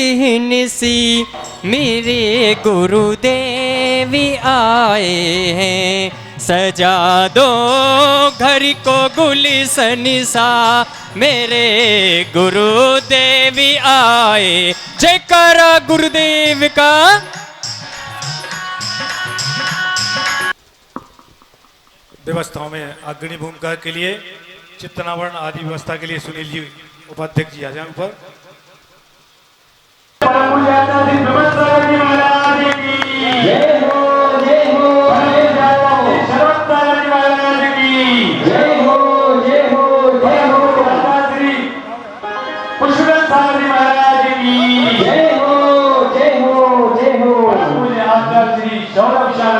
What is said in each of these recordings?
दुल्हन सी मेरे गुरुदेव आए हैं, सजा दो घर को गुलशन सा मेरे गुरुदेव आए। जयकारा गुरुदेव का। व्यवस्थाओं में अग्रणी भूमिका के लिए चित्तनावरण आदि व्यवस्था के लिए सुनील जी उपाध्यक्ष जी आ जाए ऊपर।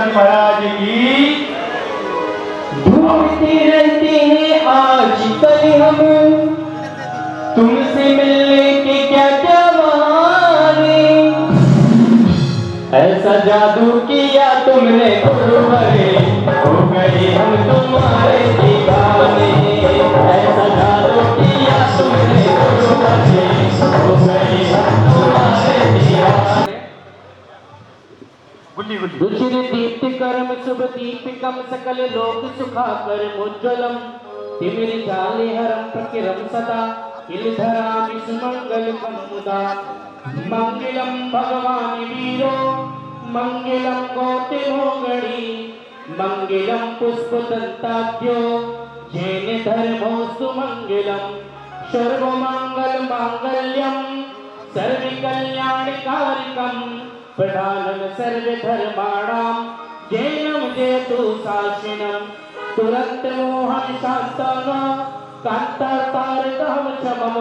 महाराज की ढूंढते रहते हैं आज कल हम तुमसे मिलने के क्या क्या बहाने, ऐसा जादू किया तुमने गुरुवरे, हो गए हम तुम्हारे दीवाने, ऐसा जादू किया तुमने गुरुवरे, हो गए हम तुम्हारे दीवाने। रुचिर दीप्ति कर्म शुभ दीपिकम सकल लोक सुखाकर मुज्ज्वलम, तिमिर जाले हरम प्रकिरम सदा किलधरामि सुमंगल मुदा, मंगलम भगवान वीरो मंगलम गौतमो गणी, मंगलम पुष्प दंताभ्यो जैन धर्मो सुमंगलम, सर्व मंगल मांगल्यम सर्व कल्याणकारिकम, प्रधानम सर्वधर्माणां जैनम जयतु शासनम, तुरंत मोहन शांतन कांतारतारकम क्षमम,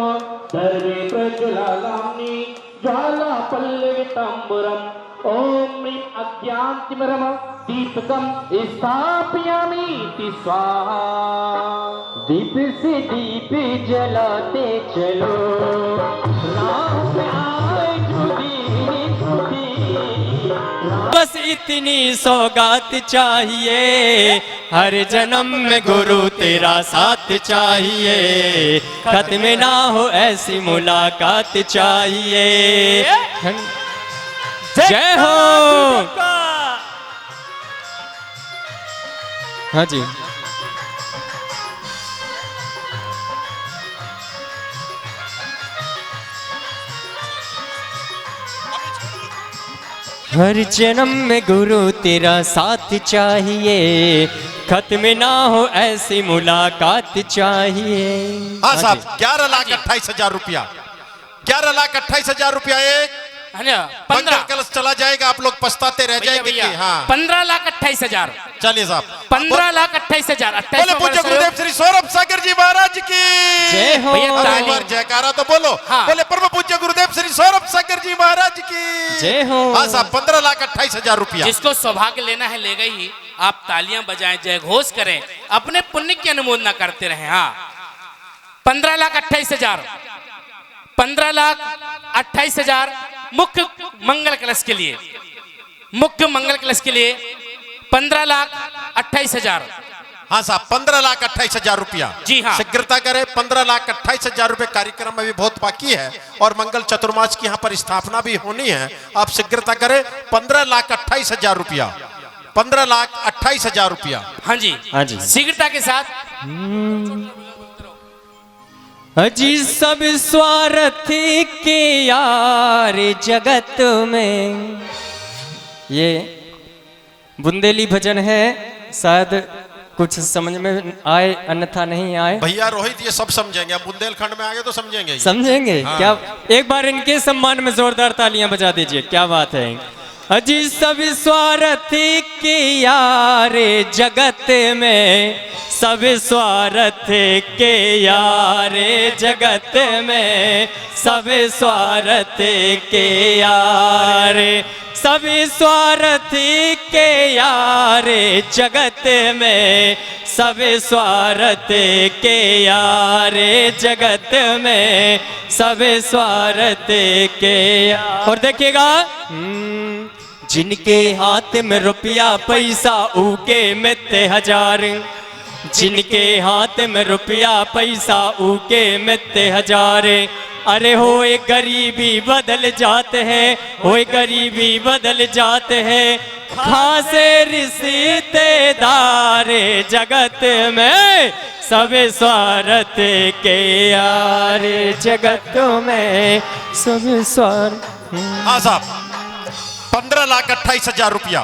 सर्वे प्रज्वलालाम्नि ज्वाला पल्लवितांबरम, ओम ह्रीं अज्ञानतिमिरम दीपकम स्थापयामि स्वाहा। दीप से दीप जलाते चलो, राम पे आए बस इतनी सौगात चाहिए, हर जन्म में गुरु तेरा साथ चाहिए, खत्म ना हो ऐसी मुलाकात चाहिए। जय हो। हाँ जी। हर जन्म में गुरु तेरा साथ चाहिए, खत्म ना हो ऐसी मुलाकात चाहिए। हाँ साहब, 11,28,000 रुपया, 11,28,000 रुपया एक 15 कलश चला जाएगा। आप लोग पछताते रह जाएंगे कि हाँ 15,28,000। चलिए साहब, 15,28,000। बोले पूज्य गुरुदेव श्री सौरभ सागर जी महाराज की जय हो। जयकारा तो बोलो। हाँ। बोले परम पूज्य गुरुदेव श्री सौरभ सागर जी महाराज की जय हो। हाँ साहब, 15,28,000 रुपया। जिसको सौभाग्य लेना है ले गई ही, आप तालियां बजाएं, जय घोष करें, अपने पुण्य की अनुमोदना करते रहे। हाँ 15,28,000, 15,28,000 मुख्य मंगल कलश के लिए, मुख्य मंगल कलश के लिए 15,28,000। हाँ साहब, 15,28,000 रुपया। जी हाँ। शीघ्रता करें, 15,28,000 रुपए। कार्यक्रम में भी बहुत बाकी है और मंगल चतुर्मास की यहाँ पर स्थापना भी होनी है। आप शीघ्रता करें, 15,28,000 रुपया, 15,28,000 रुपया। हाँ जी, हाँ जी। शीघ्रता के साथ। अजी सब स्वार्थ के यार जगत में, ये बुंदेली भजन है, शायद कुछ समझ में आए अन्यथा नहीं आए। भैया रोहित ये सब समझेंगे, अब बुंदेलखंड में आगे तो समझेंगे ही। समझेंगे। हाँ। क्या एक बार इनके सम्मान में जोरदार तालियां बजा दीजिए। क्या बात है। अजी सब स्वार्थ के यार जगत में, सब स्वार्थ के यार जगत में, सब स्वार्थ के यार, सब स्वार्थ के यार जगत में, सब स्वार्थ के यार जगत में, सब स्वार्थ के यार। और देखिएगा, जिनके हाथ में रुपया पैसा ऊके मित्ते हजार, जिनके हाथ में रुपया पैसा ऊके मित्ते हजार, अरे होए गरीबी बदल जाते हैं, होए गरीबी बदल जाते हैं, खासे रिश्तेदारे जगत में सब स्वार्थ के यार, जगत में सब स्वार्थ। हाँ साहब, 15,28,000 रुपया,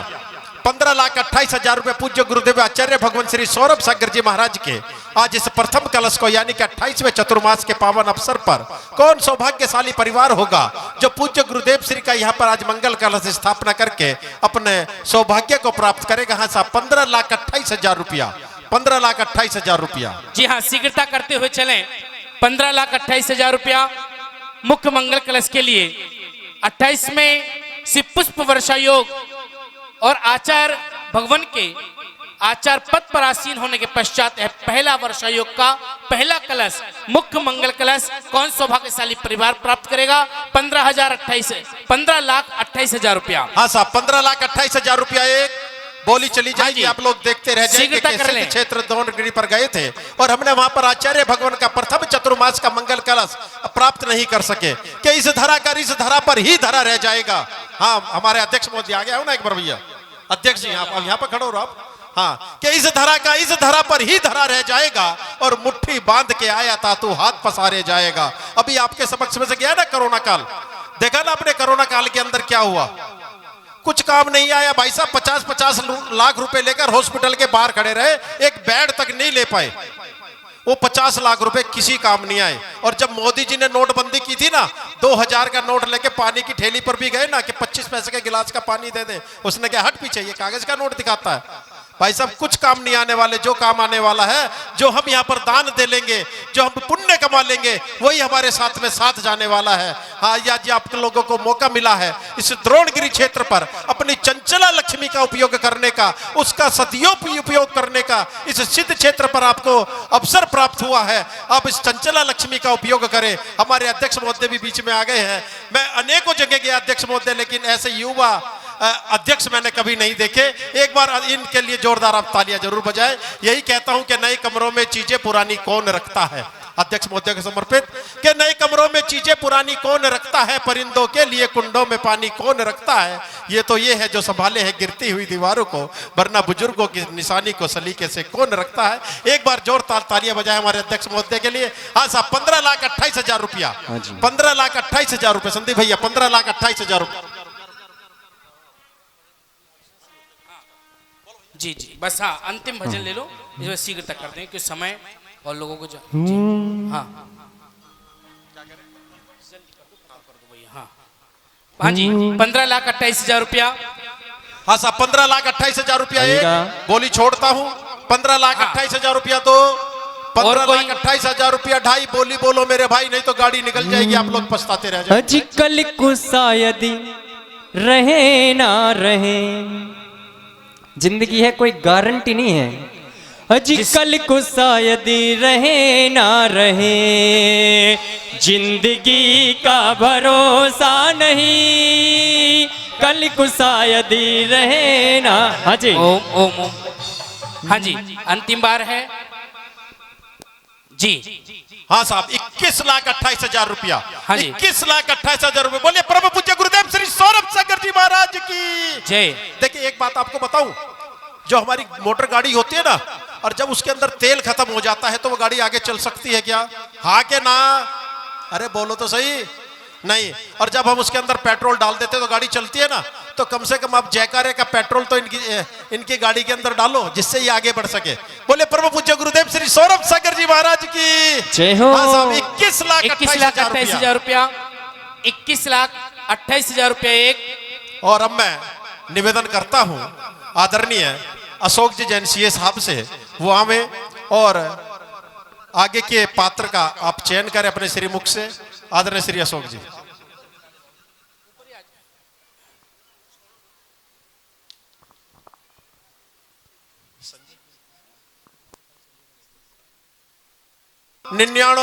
15,28,000 रुपये पूज्य गुरुदेव आचार्य भगवान श्री सौरभ सागर जी महाराज के आज इस प्रथम कलश को यानी कि 28वें चतुर्मास के पावन अवसर पर कौन सौभाग्यशाली परिवार होगा जो पूज्य गुरुदेव श्री का यहाँ पर आज मंगल कलश स्थापना करके अपने सौभाग्य को प्राप्त करेगा। हाँ साहब, 15,28,000 रुपया, 15,28,000 रुपया। जी हाँ, शीघ्रता करते हुए चलें। 15,28,000 रुपया मुख्य मंगल कलश के लिए 28 में शिव पुष्प वर्षा योग और आचार्य भगवान के आचार पद पर आसीन होने के पश्चात पहला वर्षा योग का पहला कलश मुख्य मंगल कलश कौन सौभाग्यशाली परिवार प्राप्त करेगा? 15,28,000 रुपया। हाँ साहब, 15,28,000 रुपया एक बोली चली जाएगी। आप लोग देखते रह जाएंगे। क्षेत्र दौनगिरी पर गए थे और हमने वहां पर आचार्य भगवान का प्रथम चतुर्मास का मंगल कलश प्राप्त नहीं कर सके कि इस धरा कर इस धरा पर ही धरा रह जाएगा। हाँ, हमारे अध्यक्ष मोदी आ गया हो ना एक बार भैया, अध्यक्ष जी आप यहाँ पर खड़े हो आप। हाँ, कि इस धरा का इस धरा पर ही धरा रह जाएगा और मुट्ठी बांध के आया था तू हाथ पसारे जाएगा। अभी आपके समक्ष में से गया ना कोरोना काल, देखा ना आपने कोरोना काल के अंदर क्या हुआ? कुछ काम नहीं आया भाई साहब। 50-50 लाख रुपए लेकर हॉस्पिटल के बाहर खड़े रहे, एक बेड तक नहीं ले पाए। वो 50 लाख रुपए किसी काम नहीं आए। और जब मोदी जी ने नोटबंदी की थी ना, 2000 का नोट लेके पानी की ठेली पर भी गए ना कि 25 पैसे के गिलास का पानी दे दे, उसने क्या हट पीछे, ये कागज का नोट दिखाता है। भाई साहब, कुछ काम नहीं आने वाले। जो काम आने वाला है, जो हम यहाँ पर दान दे लेंगे, जो हम पुण्य कमा लेंगे, वही हमारे साथ में साथ जाने वाला है। हाँ, या जी आप लोगों को मौका मिला है इस द्रोणगिरी क्षेत्र पर अपनी चंचला लक्ष्मी का उपयोग करने का, उसका सदुपयोग करने का इस सिद्ध क्षेत्र पर आपको अवसर प्राप्त हुआ है। आप इस चंचला लक्ष्मी का उपयोग करें। हमारे अध्यक्ष महोदय भी बीच में आ गए हैं। मैं अनेकों जगह गया अध्यक्ष महोदय, लेकिन ऐसे युवा अध्यक्ष मैंने कभी नहीं देखे। एक बार इनके लिए जोरदार आप तालियां जरूर बजाएं। यही कहता हूं कि नए कमरों में चीजें पुरानी कौन रखता है, अध्यक्ष महोदय को समर्पित कि नए कमरों में चीजें पुरानी कौन रखता है, परिंदों के लिए कुंडों में पानी कौन रखता है। ये तो ये है जो संभाले है गिरती हुई दीवारों को, वरना बुजुर्गों की निशानी को सलीके से कौन रखता है। एक बार जोरदार तालियां बजाएं हमारे अध्यक्ष महोदय के लिए। हाँ साहब, 15,28,000 रुपया, 15,28,000 रुपया। संदीप भैया, 15,28,000 रुपया। जी जी, बस हाँ, अंतिम भजन ले लो, इसमें शीघ्रता करते हैं, कुछ समय और लोगों को हाँ हाँ जी, 15,28,000 रुपया। हाँ साहब, 15,28,000 रुपया एक बोली छोड़ता हूँ। 15,28,000 रुपया तो 15,28,000 रुपया ढाई बोली बोलो मेरे भाई, नहीं तो गाड़ी निकल जाएगी, आप लोग पछताते रह जाएंगे। अजकल को शायद रहे ना रहे, जिंदगी है कोई गारंटी नहीं है। अजकल को शायद रहे ना रहे, जिंदगी का भरोसा नहीं, कल को शायद रहे ना। हाँ जी, ओम ओम ओम। हाँ जी, अंतिम बार है जी। हाँ साहब, 21,28,000 रुपया। हाँ जी, 21,28,000 रुपये। बोलिए परम पूज्य गुरुदेव श्री सौरभ सागर जी महाराज की जय। देखिए एक बात आपको बताऊं, जो हमारी मोटर गाड़ी होती है ना, और जब उसके अंदर तेल खत्म हो जाता है तो वो गाड़ी आगे चल सकती है क्या? हाँ के ना? अरे बोलो तो सही। नहीं। और जब हम उसके अंदर पेट्रोल डाल देते तो गाड़ी चलती है ना, तो कम से कम आप जयकारे का पेट्रोल तो इनकी गाड़ी के अंदर डालो, जिससे ये आगे बढ़ सके। बोले परम पूज्य गुरुदेव श्री सौरभ सागर जी महाराज की जय हो। 21,28,000 रुपया, 21,28,000 रुपया एक। और अब मैं निवेदन करता हूं आदरणीय अशोक जी जैन सीए साहब से, वो आवे और आगे के पात्र का आप चयन करें अपने श्री मुख से। आदरणीय श्री अशोक जी। निन्यानो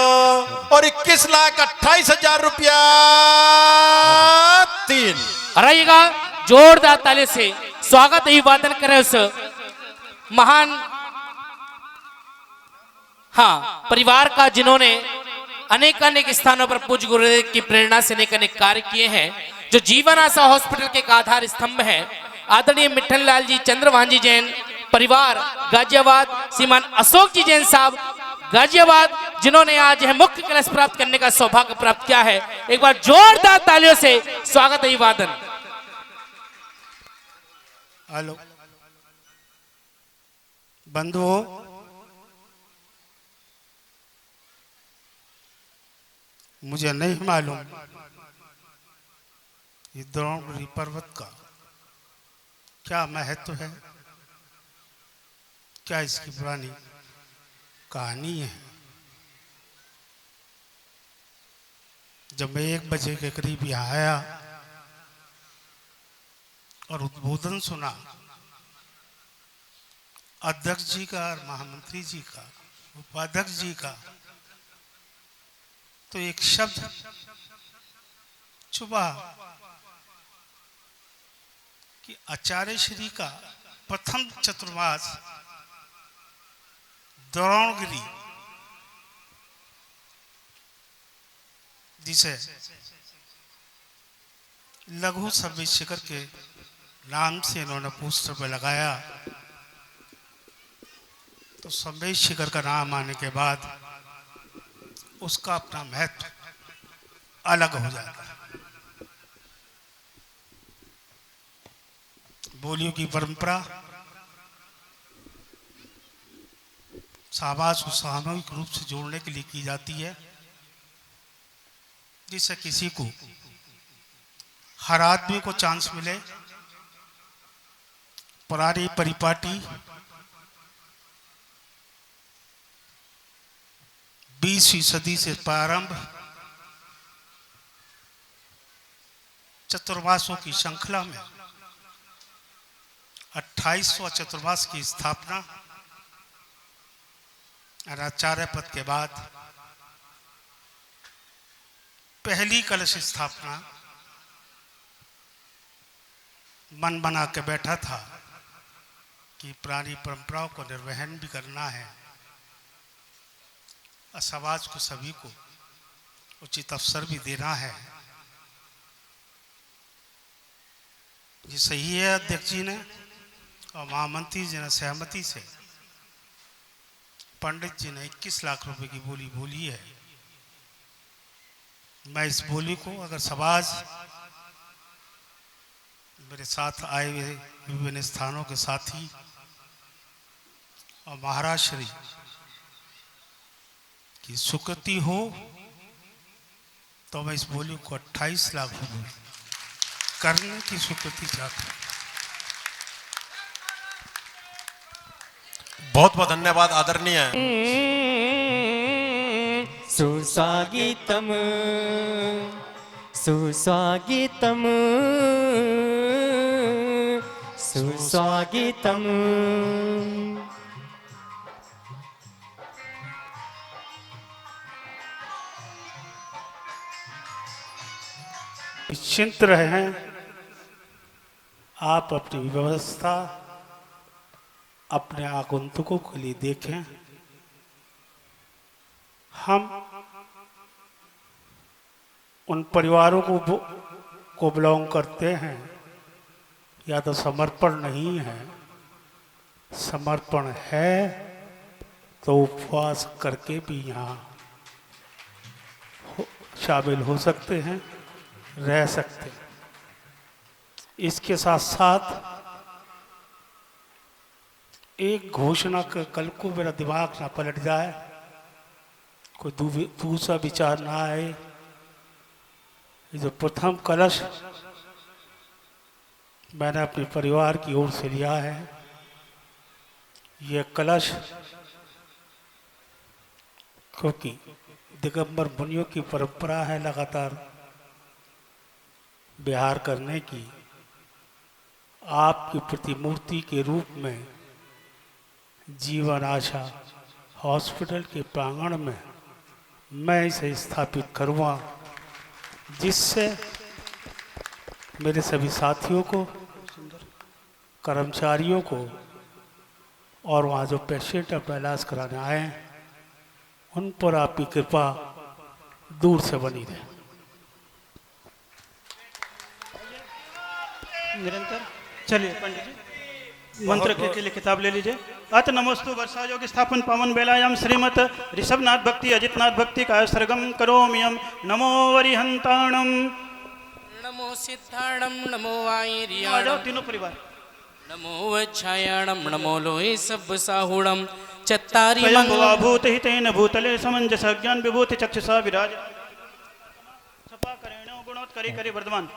और 21,28,000 रुपया तीन। रहिएगा, जोरदार ताली से स्वागत अभिवादन करें उस महान हाँ परिवार का, जिन्होंने अनेक अनेक स्थानों पर पूज्य गुरुदेव की प्रेरणा से अनेक अनेक कार्य किए हैं। जो जीवन आशा हॉस्पिटल के एक आधार स्तंभ है, आदरणीय मिट्ठन लाल जी चंद्रभान जी जैन परिवार गाजियाबाद, श्रीमान अशोक जी जैन साहब गाजियाबाद, जिन्होंने आज यह मुख्य कलश प्राप्त करने का सौभाग्य प्राप्त किया है। एक बार जोरदार तालियों से स्वागत अभिवादन। हेलो बंधुओं, मुझे नहीं मालूम ये द्रोणगिरी पर्वत का क्या महत्व है, क्या इसकी पुरानी कहानी है। जब मैं 1 बजे के करीब यहाँ आया और उद्बोधन सुना अध्यक्ष जी का और महामंत्री जी का, उपाध्यक्ष जी का, तो एक शब्द चुभा कि आचार्य श्री का प्रथम चतुर्मास द्रोणगिरी, जिसे लघु संवेद शिखर के नाम से इन्होंने पोस्टर पर लगाया, तो संवेद शिखर का नाम आने के बाद उसका अपना महत्व अलग हो जाता है। बोलियों की परंपरा समाज को सामूहिक रूप से जोड़ने के लिए की जाती है, जिससे किसी को, हर आदमी को चांस मिले। पुरानी परिपाटी 20वीं सदी से प्रारंभ चतुर्मासों की श्रृंखला में 28वां चतुर्मास की स्थापना और आचार्य पद के बाद पहली कलश स्थापना मन बना के बैठा था कि पुरानी परंपराओं को निर्वहन भी करना है और समाज को सभी को उचित अवसर भी देना है। ये सही है, अध्यक्ष जी ने और महामंत्री जी ने सहमति से पंडित जी ने 21 लाख रुपए की बोली बोली है। मैं इस बोली को अगर समाज, मेरे साथ आए हुए विभिन्न स्थानों के साथी और महाराज श्री की स्वीकृति हो तो मैं इस बोली को 28 लाख रुपए करने की स्वीकृति चाहता हूँ। बहुत बहुत धन्यवाद आदरणीय। सुस्वागतम सुस्वागतम सुस्वागतम। निश्चिंत रहें, आप अपनी व्यवस्था अपने आगंतुकों के लिए देखें। हम उन परिवारों को बिलोंग करते हैं या तो समर्पण नहीं है, समर्पण है तो उपवास करके भी यहाँ शामिल हो सकते हैं, रह सकते हैं। इसके साथ साथ एक घोषणा कल को मेरा दिमाग ना पलट जाए, कोई दूसरा विचार ना आए। ये जो प्रथम कलश मैंने अपने परिवार की ओर से लिया है, ये कलश क्योंकि दिगंबर मुनियों की परंपरा है लगातार विहार करने की, आपकी प्रतिमूर्ति के रूप में जीवन आशा हॉस्पिटल के प्रांगण में मैं इसे स्थापित करूँगा, जिससे मेरे सभी साथियों को, कर्मचारियों को और वहाँ जो पेशेंट अपना इलाज कराने आए हैं, उन पर आपकी कृपा दूर से बनी रहे। निरंतर चलिए पंडित जी मंत्र के लिए किताब ले लीजिए। अत नमोस्तु वर्षा योग स्थापन पावन बेलायाम श्रीमत ऋषभनाथ भक्ति अजितनाथ भक्ति का सरगम करोमियम। नमो वरिहंताणम। नमो सिद्धाणम नमो आ जाओ आयर्याणम तीनों परिवार। नमो वच्छायाणम नमो लोहे सब साहुणम चत्तारि स्वयं मंगलम भूत हितेन भूतले समंजस ज्ञान विभूति चक्षुषा विराज सपा करेण गुणोत्करी करी वर्धमान।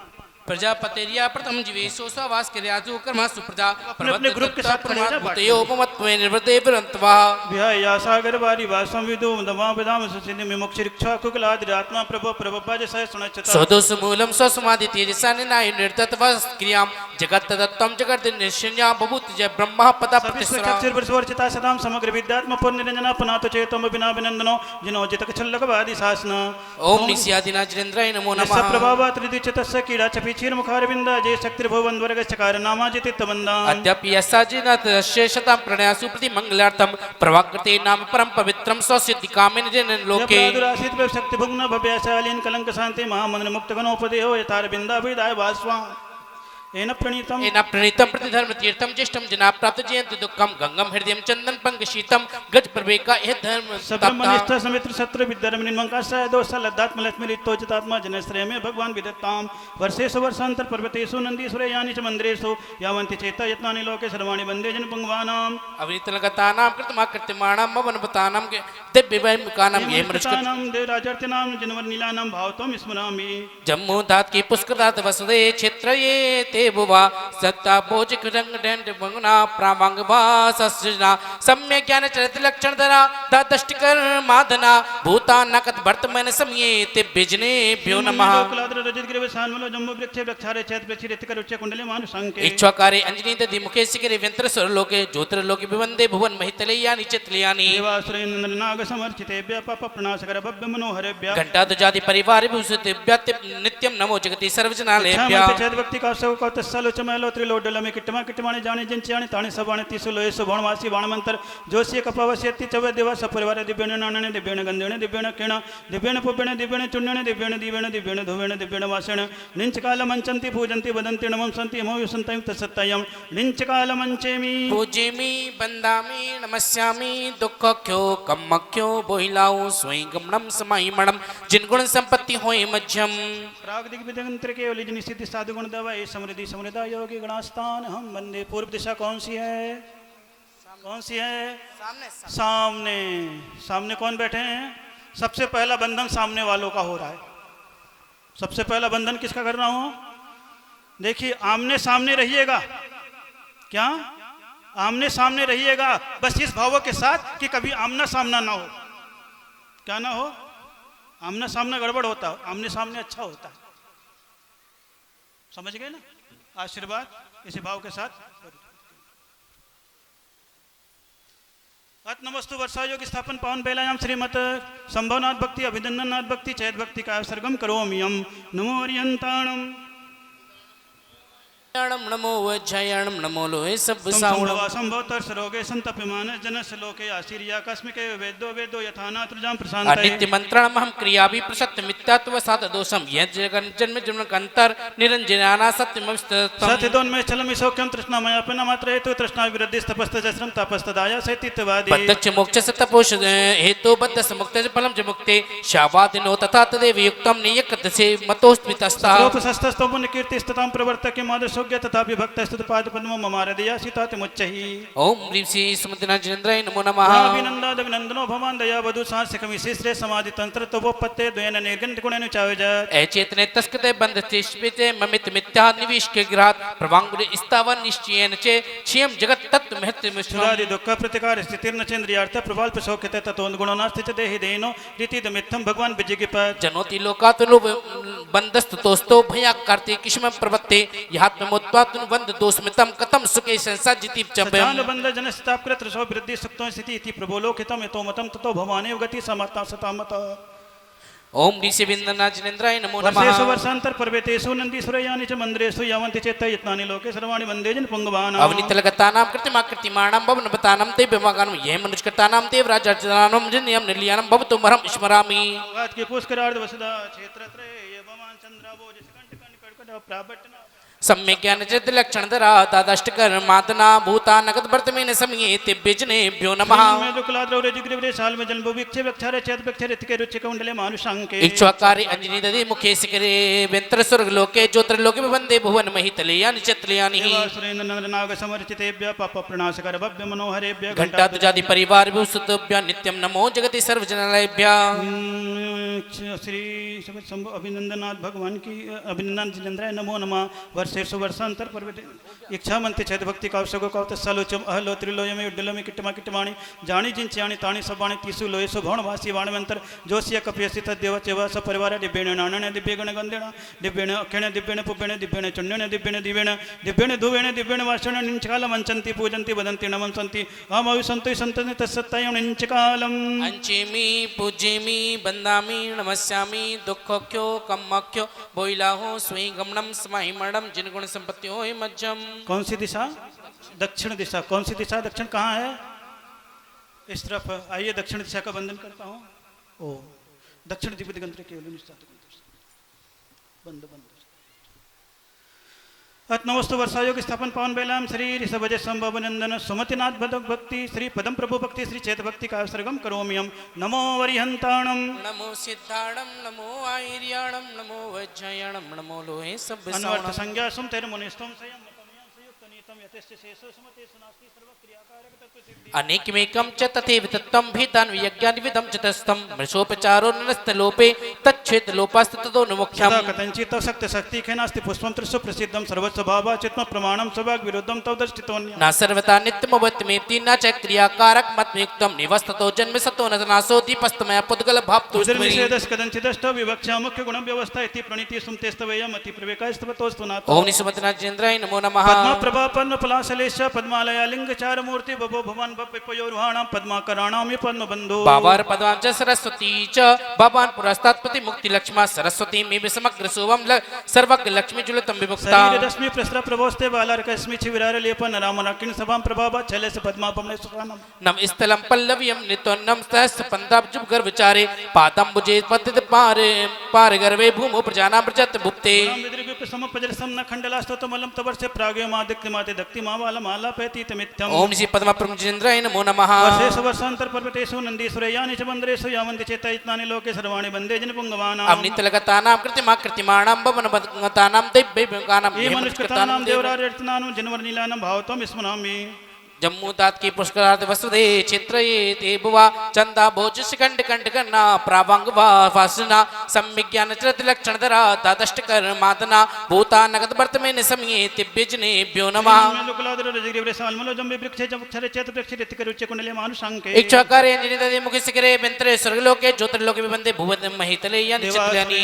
प्रजापतिर्या प्रथम जीवेशो सवास क्रियाजो कर्मसु प्रजा अपने ग्रुप के साथ खड़े हो जाओ, बांट लो। उपमत्वे निर्वृते विरंतवा विहाया सागर वारी वासम विदु दमा विदाम सुसिद्धि विमुक्ति शिक्षा कुकलादि आत्मा प्रभो प्रभुपाज सह सुनच्चता। स्वदोष मूलम स्वसमाधि तेजसा निनाय निर्दत्तवस क्रियाम जगत तत्त्वम जगत निश्चया बभूत जय ब्रह्मा पदा प्रतिस्वरा प्रतिस्वरचिता सदाम समग्र विद्यात्म पूर्ण निरंजना पुनातो चेतम बिना विनंदनो जिनो जितक छल्लक वादी शासन। ओम निस्यादिना जिनेन्द्राय नमो नमः प्रभावा त्रिदिचतस्य कीड़ा चपीचीर मुखारविंद जय शक्तिर्भुवन वर्ग चकार नामा जितित्तवंदा। अद्यापि यस्साजिनत शेषतां प्रणयासु प्रति मंगलार्थम प्रवाकृते नाम परम पवित्रम स्वसिद्धि कामेन जन लोके दुरासित शक्ति भुग्न भव्याशालीन कलंक शांति महामंत्र मुक्त गणोपदेयो यतार बिंदा विदाय वास्वा एन प्रणीतम एना प्रणीतम प्रतिधर्म तीर्थम ज्येष्ठम जना प्राप्त जयंत दुःखम गंगम हृदयम चंदन पंग शीतम गज प्रवेका यह धर्म सब्रह्मनिष्ठ समित्र शत्रु विद्धर्म निर्मंकाशय दोष लद्धात्म लक्ष्मी रितोचितात्मा जनश्रेय में भगवान विदत्ताम वर्षेषु वर्षांतर पर्वतेषु नंदीश्वरे यानि च मंदिरेषु यावन्ति चेता यत्नानि लोके सर्वाणि वन्दे जन पुंगवानाम। अवनीतलगतानां कृतमा कृत्यमाणां मवनपतानां दिव्यवैमुकानां ये मृष्क नाम देवराजर्तिनाम जनवर नीलानाम भावतम स्मरामि। जम्मू दात की पुष्करात वसुदे क्षेत्र ये ते बुवा सत्ता भोज रंग दंड मंगना प्रावांग भासना सम्य ज्ञान चरित्र लक्षण धरा दष्टिकर मादना भूता नकत वर्तमान समये ते बिजने भ्यो नमः। लोकलाद्र रजत ग्रीव शान्वलो जम्बो वृक्षे वृक्षारे चैत वृक्षि ऋतिकर उच्च कुंडले मानु संके। इच्छाकारे अंजनी दधि मुखे शिखरे व्यंतर स्वर लोके ज्योतिर लोके विवंदे भुवन महितलेयानि चितलेयानि देवासुरेन्द्र नाग समर्चितेभ्य पाप प्रणाशकर भव्य मनोहरेभ्य घंटा दजाति परिवार विभूषितेभ्य नित्यम नमो जगति सर्वजनालेभ्य। चैत व्यक्ति का सब का तस्सलो चमेलो त्रिलोडल में किटमा किटमाने जाने जिंचाने ताने सबाने तीसु लोयसु भणवासी बाणमंतर जोशी कपावस्यति चव देवा सपरिवार दिव्येण नानने दिव्येण गंधेण दिव्येण किण दिव्येण पुव्येण दिव्येण चुण्येण दिव्येण दिव्येण दिव्येण धुवेण दिव्येण वासेण निंचकाल मंचन्ति पूजन्ति वदन्ति नमं सन्ति मो युसन्तं तत्सत्ययं निंचकाल मंचेमि पूजेमि वन्दामि नमस्यामि दुःखख्यो कम्मख्यो बोहिलाओ स्वयं गमनम समाहिमणम जिन गुण संपत्ति होय मध्यम। प्राग दिग्विजयंत्र के ओलिज निश्चित साधु गुण दवाई समृद्धि समृद्धा योगी गणास्तान हम वंदे। पूर्व दिशा कौन सी है? कौन सी है? सामने। सामने कौन बैठे हैं? सबसे पहला बंधन सामने वालों का हो रहा है। सबसे पहला बंधन किसका कर रहा हूं? देखिए आमने सामने रहिएगा। क्या? आमने सामने रहिएगा, बस इस भाव के साथ कि कभी आमना सामना ना हो। क्या ना हो? आमना सामना गड़बड़ होता है, आमने सामने अच्छा होता है। समझ गए ना? आशीर्वाद इसी भाव के साथ। नमस्तु वर्षा योग स्थापन पावन बेलायाम श्रीमत संभवनाथ भक्ति अभिनंदननाथ भक्ति चैत भक्ति का सरगम करोमियम। नमो अरियंताणम। नमो वज्रयाणम नमो लोहे सब साहुणम संभवतर सरोगे संतप्यमान जनस लोके आशीर्या कस्मिके वेदो वेदो यथानात्रजाम प्रशांत। नित्य मंत्रणम हम क्रिया भी प्रसक्त मिथ्यात्व सात दोषम यह जन्म जन्म कंतर निरंजनाना सत्यम सत्य दोन में चलम सौख्यम तृष्णा मया अपना मात्र हेतु तृष्णा विरुद्धि तपस्त जस्रम तपस्तदाया सहितवादी। बद्धच मोक्ष सतपोष हेतु बद्ध समुक्त फलम च मुक्ते शावादिनो तथा तदेव युक्तम नियकृत से मतोस्मितस्ता। लोपसस्तस्तौ पुण्य कीर्तिस्ततां प्रवर्तके मादशोग्य तथा विभक्त स्तुत पाद पद्म ममारदया सीताति मुच्चहि। ओम ह्रीं श्री सुमतिना जिनेन्द्राय नमो नमः। अभिनंदन अभिनंदनो भवान दया वधु सांसिक विशिष्टे समाधि तंत्र तवोपत्ते द्वयन निर्गंत गुणेन चावजत। चेतने तस्कते बंध तिष्ठिते ममित मिथ्या निविश के ग्रहात प्रवांगुर स्थावन निश्चयेन चे क्षयम जगत तत्व महत्व सुरादि दुःख प्रतिकार स्थितिर्न चेन्द्रियार्थ प्रबल प्रशोक्यते ततोन गुणनास्ति च देहि देनो रीति मिथ्यम भगवान विजयगिपत। जनोति लोकातुलो बंधस्तुतोस्तो भया कार्तिक किस्म प्रवत्ते यहात्मोत्पातुन बंध दोषमितम कतम सुखे संसाजिति चंबयम। बंध जन स्थापकृत रसो वृद्धि सुक्तो स्थिति इति प्रबोलोकितम यतो मतम ततो भवानेव गति समता सतामत। ओम ऋषि विंदना जिनेन्द्राय नमो वर्षेषु नमः। वर्षांतर पर्वतेषु नन्दीश्वरयानि च मन्दिरेषु यावन्ति चेत् यत्नानि लोके सर्वाणि वन्दे जनपुङ्गवानाम् अवनीतलगतानां कृतिमाकृतिमाणां भवनपतानां देव्यमागानं ये मनुष्यकर्तानां देवराजार्चनानां जन्यं निर्लियानं भवतु मरं स्मरामि। वात के पुष्करार्ध वसुधा क्षेत्रत्रये एवं चन्द्रावो जसकण्टकण्टकर्कट प्राभट्टना सम्यक ज्ञान चित लक्षण धरा तादष्टकर मातना भूता नगद वर्तमेन समये तिब्यजनेभ्यो नमः। में दुक्लाद्रौरे जिग्रीवरे साल में जन्मो विक्षे वक्षारे चेत वक्षे ऋतिके रुचिके कुंडले मानुषांके इक्ष्वाकारी अंजनी दधि मुखे सिकरे वेंत्र स्वर्ग लोके ज्योतिर्लोके में वंदे भुवन महितले यानि चतुर्यानि सुरेंद्र नंद नाग समर्चितेभ्य पाप प्रणाशकर भव्य मनोहरेभ्य घंटा तुजादि परिवार भूसुतभ्य नित्यं नमो जगति सर्वजनालयभ्य। श्री शंभु अभिनंदनाथ भगवान की अभिनंदन जिनेन्द्राय नमो नमः। वर्षेषु वर्षांतर पर्वते इच्छा मंत्य छेद भक्ति कावसगो कावत सलोचम अहलो त्रिलोयमे उड्डलमे किटमा किटमाणि जानी जिंच्याणि ताणि सबाणि तीसु लोयसु भवनवासी वाणवंतर जोसिया कपियसि तद्देव चेव सपरिवार दिव्येण नाणेन दिव्यगण गंधेण दिव्येण अक्षेण दिव्येण पुव्येण दिव्येण चुण्येण दिव्येण दिव्येण दिव्येण धुवेण दिव्येण वाषेण निंचकाल मंचन्ति पूजन्ति वदन्ति नमन्सन्ति अहमवि सन्तु सन्तति तत्सत्तायं निंचकालम्। अंचेमि पूजेमि बंदामि नमस्यामि दुःखख्यो कम्मख्यो बोइलाहो स्वयं गमनम स्महिमणम जिनगुण संपत्ति हो मज्जम। कौन सी दिशा? दक्षिण दिशा। कौन सी दिशा? दक्षिण कहाँ है? इस तरफ। आइए दक्षिण दिशा का बंधन करता हूँ। ओ दक्षिण दिव्य दिगंत केवल बंद बंद अतनवस्तु वर्षायोग स्थापन पावन बेलाम श्री ऋषभजे संभव नंदन सुमतिनाथ भक्ति श्री पदम प्रभु भक्ति श्री चेत भक्ति का सर्गम करोम्यम नमो वरिहंताणम नमो सिद्धाणम नमो आयर्याणम नमो वज्रयाणम नमो लोहे सब अन्वर्थ संज्ञा सुम तेरे मुनिस्तम स्वयं संयुक्त नीतम यतेश्च शेषो सुमते सुनास्ति सर्व क्रियाकारक तत्व सिद्धि अनेकमेकं च तथैव तत्त्वं भेदान् यज्ञान्विदं च तस्थं मृषोपचारो नरस्तलोपे तच्छेद लोपास्ततो नुमुख्यम्। सदा कथंचित शक्ति शक्ति खेनास्ति पुष्पं त्रिषु प्रसिद्धं सर्वस्व भावा चित्म प्रमाणं स्वभाग विरुद्धं तव दृष्टितोन्य न सर्वथा नित्यमवत्यमेति न च क्रियाकारक मतयुक्तं निवस्ततो जन्म सतो न नासो दीपस्तमय पुद्गल भावतु निषेधस कथंचिदष्ट विवक्षा मुख्य गुण व्यवस्था इति प्रणीति सुमतेस्तवेयम अति प्रवेकास्तवतोस्तु नाथ। ओम निसुमतनाथ जिनेन्द्राय नमो नमः। पद्मा प्रभा पद्म पलाशलेश पद्मालया लिंग चार मूर्ति बभो भवान पयोरुहाणां पद्माकराणां ये पद्म बंधु बाबार पद्मां च सरस्वती च भवान् पुरस्तात् प्रति मुक्ति लक्ष्मा सरस्वती मे समग्र सोवम सर्वज्ञ लक्ष्मी जुलतम विमुक्ता। शरीर रश्मि प्रसर प्रभोस्ते बालार्कस्मि छिविरार लेपन रामराकिन सभां प्रभावा चले से पद्मा पमने सुखानम नम स्थलं पल्लव्यं नितोन्नम सहस्र पंदाब्ज गर्वचारे पादंबुजे पतित पार गर्वे भूमो प्रजानां प्रजत भुक्ते समपजरसम न खंडलास्तोतमलम तवर्षे प्रागे मादिक्ति माते दक्ति मावाला माला पैति तमित्यम। ओम श्री पद्मा प्रमुजिन्द्राय नमो नमः। वर्षेषु वर्षांतर पर्वतेषु नन्दीश्वरयानि च मन्दिरेषु यावन्ति चेत् यत्नानि लोके सर्वाणि वन्दे जनपुङ्गवानाम्। अवनीतलगतानां कृतिमाकृतिमाणां भवनपतानां दैव्यगानां ये मनुष्यकृतानां देवराजर्चनानां जनवर्णिलानां भावत्वं स्मरामि। जम्मू तात की पुष्करार्थ वसुदे चित्र ये ते बुवा चंदा भोज शिखंड कंठ करना प्रावांग वासना सम्यक ज्ञान चरत लक्षण धरा दादष्ट कर मातना भूता नगद वर्त में निसमये तिब्यजने भ्यो नमः। इच्छाकारे अंजनी दधि मुखे सिकरे वेंत्रे स्वर्गलोके ज्योतिर्लोके में वंदे भुवन महितले यानि चतुर्यानि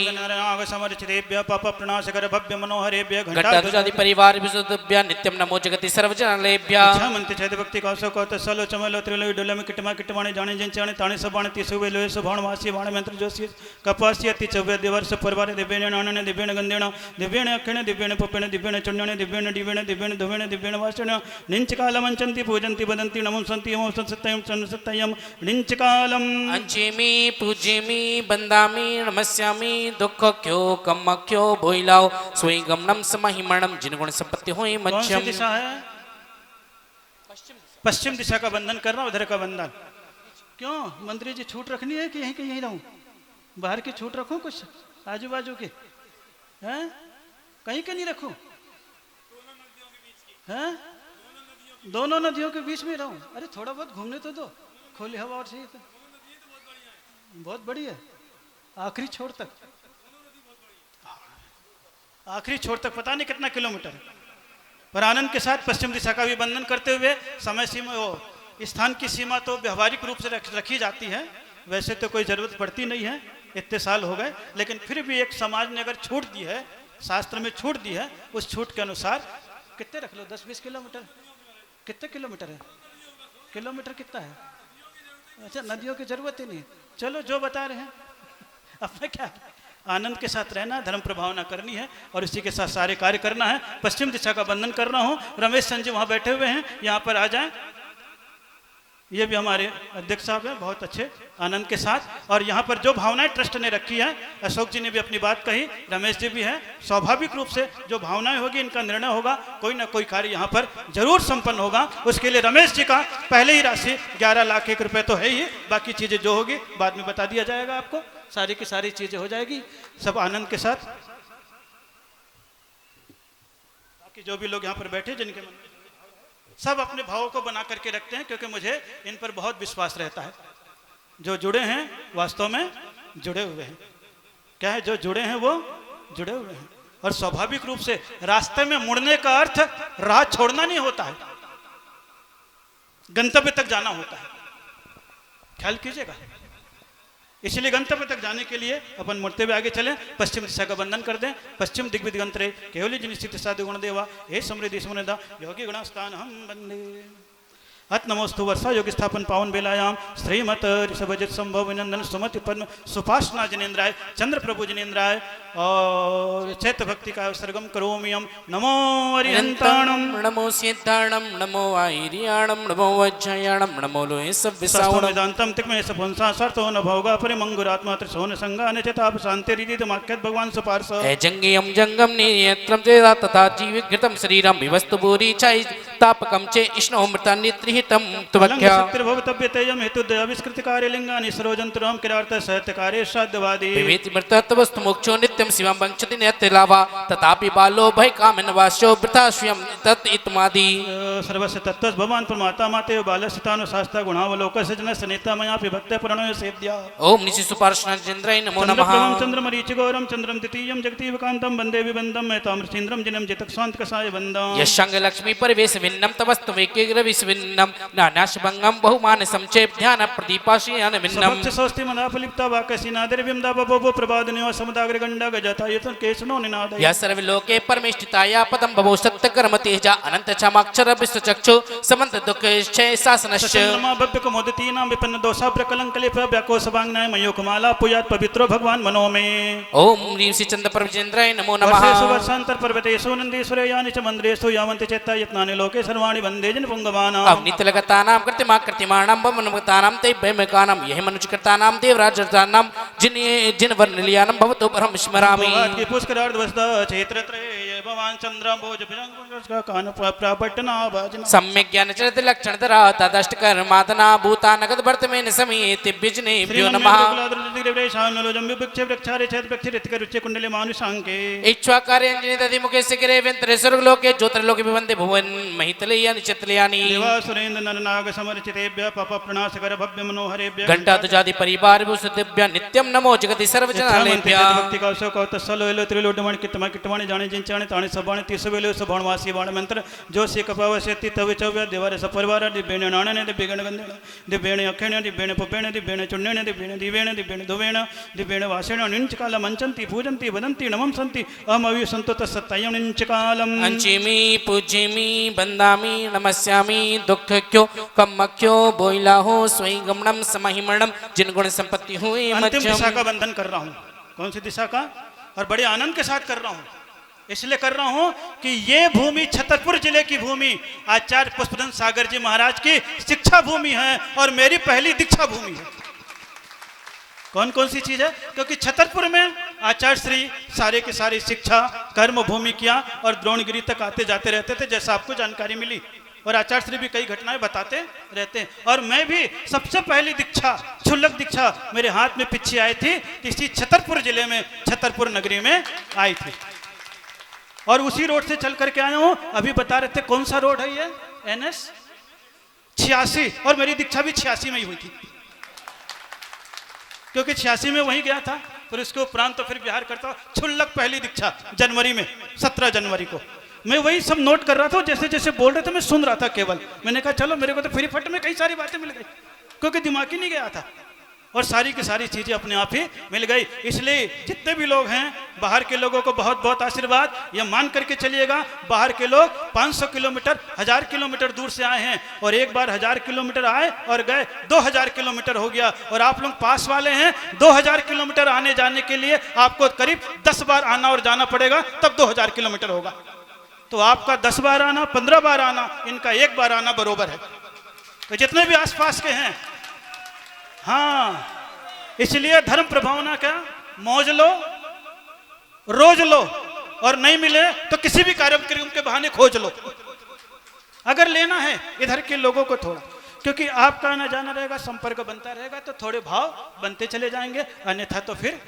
समर्चितेभ्य पाप प्रणाशकर भव्य मनोहरेभ्य घंटा तुजादि परिवार विशुद्धभ्य नित्यं नमो जगति सर्वजनालयभ्य। छेद भक्ति कौशो कौत सलो चमलो त्रिलो डोले में किटमा किटवाणी जाने जिंचाणी ताणी सबाणी तिसुवे लोय सुभाण वासी वाण मंत्र जोशी कपासी अति चव्य दिवर्ष परिवार दिव्येण नाणेन दिव्येण गंधेण दिव्येण अक्षेण दिव्येण पुप्पेण दिव्येण चुण्येण दिव्येण दिव्येण दिव्येण धुवेण दिव्येण वासेण निंचकालं मंचन्ति पूजन्ति वदन्ति नमस्सन्ति यमोऽसन् सत्यं निंचकालम्। अंचेमि पूजेमि बंदामि नमस्यामि दुःखख्यो कम्मख्यो भोइलाओ स्वयं गमनम समहिमणम जिनगुण संपत्ति होय मध्यम। दिशा है पश्चिम दिशा का बंधन करना उधर का बंधन क्यों? मंत्री जी छूट रखनी है कि यहीं के यहीं रहूं? बाहर की छूट रखूं कुछ आजू बाजू के हैं? कहीं के नहीं रखूं? हैं? दोनों नदियों के बीच में रहूं? अरे थोड़ा बहुत घूमने तो दो, खुली हवा और चाहिए तो बहुत बड़ी है। आखिरी छोर तक, आखिरी छोर तक पता नहीं कितना किलोमीटर है। पर आनंद के साथ पश्चिम दिशा का भी बंधन करते हुए समय सीमा स्थान की सीमा तो व्यवहारिक रूप से रखी जाती है, वैसे तो कोई ज़रूरत पड़ती नहीं है, इतने साल हो गए, लेकिन फिर भी एक समाज ने अगर छूट दी है, शास्त्र में छूट दी है, उस छूट के अनुसार कितने रख लो 10-20 किलोमीटर, कितने किलोमीटर है? किलोमीटर कितना है? अच्छा नदियों की ज़रूरत ही नहीं, चलो जो बता रहे हैं अपना क्या है? आनंद के साथ रहना, धर्म प्रभावना करनी है और इसी के साथ सारे कार्य करना है। पश्चिम दिशा का बंधन करना हो, रमेश संजय वहाँ बैठे हुए हैं, यहाँ पर आ जाएं। ये भी हमारे अध्यक्ष साहब हैं, बहुत अच्छे आनंद के साथ। और यहाँ पर जो भावनाएं ट्रस्ट ने रखी है, अशोक जी ने भी अपनी बात कही, रमेश जी भी हैं, स्वाभाविक रूप से जो भावनाएं होगी इनका निर्णय होगा, कोई ना कोई कार्य यहाँ पर जरूर संपन्न होगा। उसके लिए रमेश जी का पहले ही राशि 11 लाख 1 रुपए तो है ही, बाकी चीजें जो होगी बाद में बता दिया जाएगा आपको, सारी की सारी चीजें हो जाएगी सब आनंद के साथ। बाकी जो भी लोग यहाँ पर बैठे जिनके मन में सब अपने भावों को बना करके रखते हैं, क्योंकि मुझे इन पर बहुत विश्वास रहता है। जो जुड़े हैं वास्तव में जुड़े हुए हैं। क्या है? जो जुड़े हैं वो जुड़े हुए हैं। और स्वाभाविक रूप से रास्ते में मुड़ने का अर्थ राह छोड़ना नहीं होता है, गंतव्य तक जाना होता है। ख्याल कीजिएगा। इसलिए गंतव्य तक जाने के लिए अपन मुड़ते हुए आगे चलें, पश्चिम दिशा का बंधन कर दें। पश्चिम दिग्विदिगंतरे केवली जिनिश्चित साधु गुण देवा हे समृद्धि समृद्धा योगी गुणस्थान हम वंदे। अत नमोस्तु वर्षा योगी स्थापन पावन बेलायाम श्रीमत ऋषभजित संभव विनंदन सुमति पद्म सुपासना जनेन्द्राय चंद्र प्रभु जनेन्द्राय और चैत भक्ति का सर्गम करोमियम। नमो अरिहंताणम नमो सिद्धाणम नमो आईरियाणम नमो वज्रयाणम नमो लोहे सब विसावणम वेदांतम तिक्मे सपुंसा सर्तो न भोगा परिमंगुरात्मा त्रिसोन संगान चेताप शांति रिदित माख्यत भगवान सुपार्श जंगेयम जंगम नियत्रम चेदा तथा जीवितकृतम शरीरम विवस्तु भूरि चाय तापकम चे इष्णो मृता नित्रिहितम तुभख्या भवतव्यतेयम हेतु दयाविष्कृत कार्य लिंगानि सरोजंतरम किरार्थ साहित्य कार्य श्राद्धवादी विवेति मृतत्वस्तु मोक्षो नित्यम शिवम वंचति नित्यलाभा तथापि बालो भय कामन वास्यो वृथा स्वयं तत् इत्मादि सर्वस्य तत्त्वस् भगवान प्रमाता माते बालस्तानु शास्त्र गुणावलोक सजन सनेता मया विभक्त प्रणय सेव्या। ओम निशि सुपार्श्वनाथ चंद्राय नमो नमः। चंद्रमरीचि गौरम चंद्रम द्वितीयम जगतीवकांतम वंदे विबंदम मैं ताम्रचंद्रम जिनम जितक्षांत कसाय वंदम। यशंग लक्ष्मी परिवेश विन्नम तवस्तु वेकेग्र विस्विन्नम नानाशभंगम बहुमान संचेप ध्यान प्रदीपाशयान विन्नम। सबसे स्वस्ति मदाफलिप्ता वाकसी नादर विमदा बबो प्रबादनिव समुदाग्र गंडा गजता यतन केशनो निनाद। यह सर्वलोके परमेष्ठिताया पदम बभो सत्यकर्म तेजा अनंत क्षमाक्षर विश्वचक्षु समंत दुख क्षय शासनश्च। नमा भव्य कुमोदती नाम विपन्न दोषा प्रकलंकलिप व्याकोश वांग्नाय मयोकमाला पुयात पवित्रो भगवान मनो में। ओम ह्रीं श्री चंद्र परमचंद्राय नमो नमः। वर्षेषु वर्षांतर पर्वतेषु नंदीश्वरे यानि च मंदिरेषु यावन्ति चेत्ता यत्नानि लोके सर्वाणि वन्दे जन पुंगवानाम्। अवनीतलगतानां कृतिमा कृतिमाणां वमनमगतानां ते भयमकानां यह मनुष्यकृतानां देवराजर्तानां जिन वर्णलियानं भवतो परम स्मरामि। की पुष्करार्ध वसदा चैत्रत्रये भवान चंद्र भोज भुजंग कान प्रापट्टना भाजना। सम्यक ज्ञान चरित लक्षण धरा तदष्ट कर्मादना भूता नगद वर्त में समेत बिजने भ्यो नमः। कुंडले मानुषांके इच्छ्वाकार्यंजनि तदिमुखे सिकरे व्यंतरे स्वर्गलोके ज्योतिर्लोके विवन्दे भुवन महितलयानि चित्रयानि। देवासुरेन्द्र नरनाग समरचितेभ्यः पाप प्रणाशकर भव्य मनोहरेभ्यः घंटा तुजादि परिवार भूषितेभ्यः नित्यं नमो जगति सर्वजनालेभ्यः। भक्ति का सो कौत सलो त्रिलोडमण कितमा किटवाणी जाने जिंचाणे ताणे सबाणे तीसवेले सुभणवासी बाण मंत्र जो से कपावसेति तवे चव्य देवारे सपरिवार दिव्येण नाणने दिव्येण गंधेण दिव्येण अखेण दिव्येण पुपेण दिव्येण चुण्डेण दिव्येण दिवेण दिव्येण धुवेण दिव्येण वासेण निंचकाल मंचन्ति पूजन्ति वदन्ति नमंसन्ति अहम अवि संतो तत्सत्ययं निंचकालम्। अंचिमी पूज्यमी बंदामी नमस्यामी दुःखक्यो कम्मक्यो बोइलाहो स्वयं गमनम समहिमणम जिन गुण संपत्ति हुई अंतिम दिशा का बंधन कर रहा हूँ। कौन सी दिशा का? और बड़े आनंद के साथ कर रहा हूँ। इसलिए कर रहा हूँ कि ये भूमि छतरपुर जिले की भूमि आचार्य पुष्पदन सागर जी महाराज की शिक्षा भूमि है और मेरी पहली दीक्षा भूमि है। कौन कौन सी चीज है? क्योंकि छतरपुर में आचार्य श्री सारे के सारी शिक्षा कर्म भूमि किया और द्रोणगिरी तक आते जाते रहते थे, जैसा आपको जानकारी मिली। और आचार्य श्री भी कई घटनाएं बताते रहते हैं। और मैं भी सबसे पहली दीक्षा क्षुल्लक दीक्षा मेरे हाथ में पीछे आई थी, इसी छतरपुर जिले में छतरपुर नगरी में आई थी और उसी रोड से चल करके आया हूँ। अभी बता रहे थे कौन सा रोड है ये? NS 86। और मेरी दीक्षा भी 86 में ही हुई थी, क्योंकि 86 में वहीं गया था। फिर उसके उपरांत तो फिर बिहार करता क्षुल्लक पहली दीक्षा जनवरी में 17 जनवरी को। मैं वही सब नोट कर रहा था, जैसे जैसे बोल रहे थे मैं सुन रहा था केवल। मैंने कहा चलो मेरे को तो फ्री फट में कई सारी बातें मिल गई, क्योंकि दिमाग ही नहीं गया था। और सारी की सारी चीजें अपने आप ही मिल गई। इसलिए जितने भी लोग हैं बाहर के लोगों को बहुत बहुत आशीर्वाद। ये मान करके चलिएगा बाहर के लोग 500 किलोमीटर 1000 किलोमीटर दूर से आए हैं और एक बार 1000 किलोमीटर आए और गए 2000 किलोमीटर हो गया। और आप लोग पास वाले हैं, 2000 किलोमीटर आने जाने के लिए आपको करीब 10 बार आना और जाना पड़ेगा, तब 2000 किलोमीटर होगा। तो आपका 10 बार आना 15 बार आना, इनका एक बार आना बरोबर है। तो जितने भी आसपास के हैं, हाँ, इसलिए धर्म प्रभावना का मौज लो, रोज लो, और नहीं मिले तो किसी भी कार्यक्रम के बहाने खोज लो। अगर लेना है इधर के लोगों को थोड़ा, क्योंकि आपका आना जाना रहेगा, संपर्क बनता रहेगा, तो थोड़े भाव बनते चले जाएंगे, अन्यथा तो फिर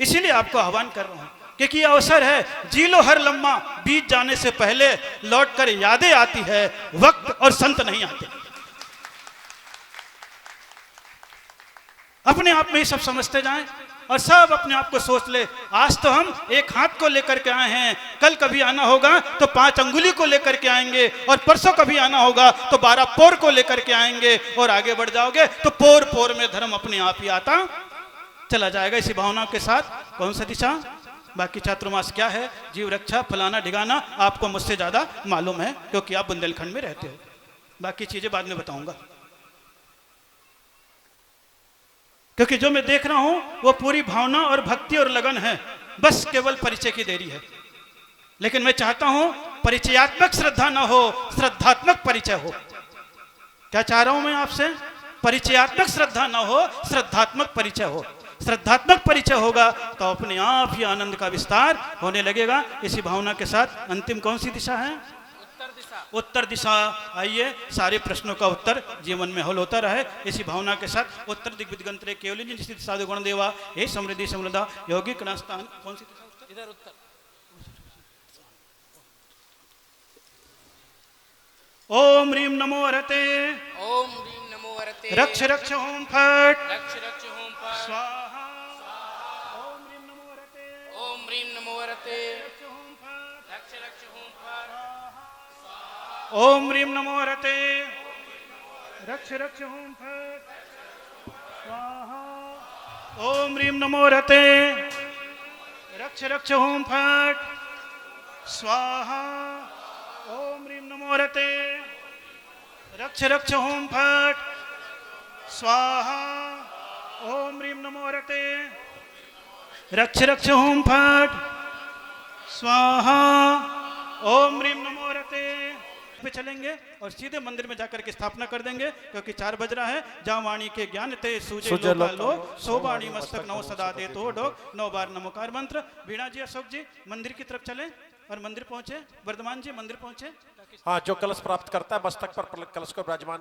इसीलिए आपको आह्वान कर रहा हूं, क्योंकि ये अवसर है। जी लो हर लम्हा, बीत जाने से पहले लौट कर यादें आती है, वक्त और संत नहीं आते। अपने आप में ही सब समझते जाएं और सब अपने आप को सोच ले। आज तो हम एक हाथ को लेकर के आए हैं, कल कभी आना होगा तो 5 अंगुली को लेकर के आएंगे, और परसों कभी आना होगा तो 12 पोर को लेकर के आएंगे, और आगे बढ़ जाओगे तो पोर पोर में धर्म अपने आप ही आता चला जाएगा। इसी भावनाओं के साथ कौन सा दिशा, बाकी चातुर्मास क्या है, जीव रक्षा, फलाना ढिगाना आपको मुझसे ज्यादा मालूम है, क्योंकि आप बुंदेलखंड में रहते हो। बाकी चीजें बाद में बताऊंगा, क्योंकि जो मैं देख रहा हूं वो पूरी भावना और भक्ति और लगन है, बस केवल परिचय की देरी है। लेकिन मैं चाहता हूं परिचयात्मक श्रद्धा ना हो, श्रद्धात्मक परिचय हो। क्या चाह रहा हूं मैं आपसे? परिचयात्मक श्रद्धा ना हो, श्रद्धात्मक परिचय हो। श्रद्धात्मक परिचय होगा तो अपने आप ही आनंद का विस्तार होने लगेगा। इसी भावना के साथ अंतिम कौन सी दिशा है? उत्तर दिशा। आइए, सारे प्रश्नों का उत्तर जीवन में हल होता रहे। इसी भावना के साथ उत्तर दिग्विदिगंतरे केवल स्थित साधु गुण देवा हे समृद्धि समृद्धा योगी कणास्थान। कौन सी दिशा? इधर उत्तर। ओम ह्रीम नमो हरते, ओम ह्रीम नमो हरते, रक्ष रक्ष होम फट, रक्ष रक्ष होम पर स्वाहा। ओम ह्रीम नमो हरते, ओम ह्रीम नमो हरते, होम फट, रक्ष रक्ष होम पर ओम ह्रीम नमो हरते, रक्ष रक्ष होम फट, स्वाहा। ओम ह्रीम नमो हरते, रक्ष रक्ष होम फट, स्वाहा। ओम ह्रीम नमो हरते, रक्ष रक्ष होम फट, स्वाहा। ओम ह्रीम नमो हरते, रक्ष रक्ष होम फट, स्वाहा। ओम ह्रीम नमो हरते। पे चलेंगे और सीधे मंदिर में जाकर के स्थापना कर देंगे, क्योंकि 4 बज रहा है। जहाँ वाणी के ज्ञान ते सूजे लो, सो वाणी मस्तक नौ सदा दे तो डोक, 9 बार नमोकार मंत्र। बीणा जी, अशोक जी मंदिर की तरफ चले और मंदिर पहुंचे। वर्धमान जी मंदिर पहुंचे। हाँ, जो कलश प्राप्त करता है मस्तक पर कलश को विराजमान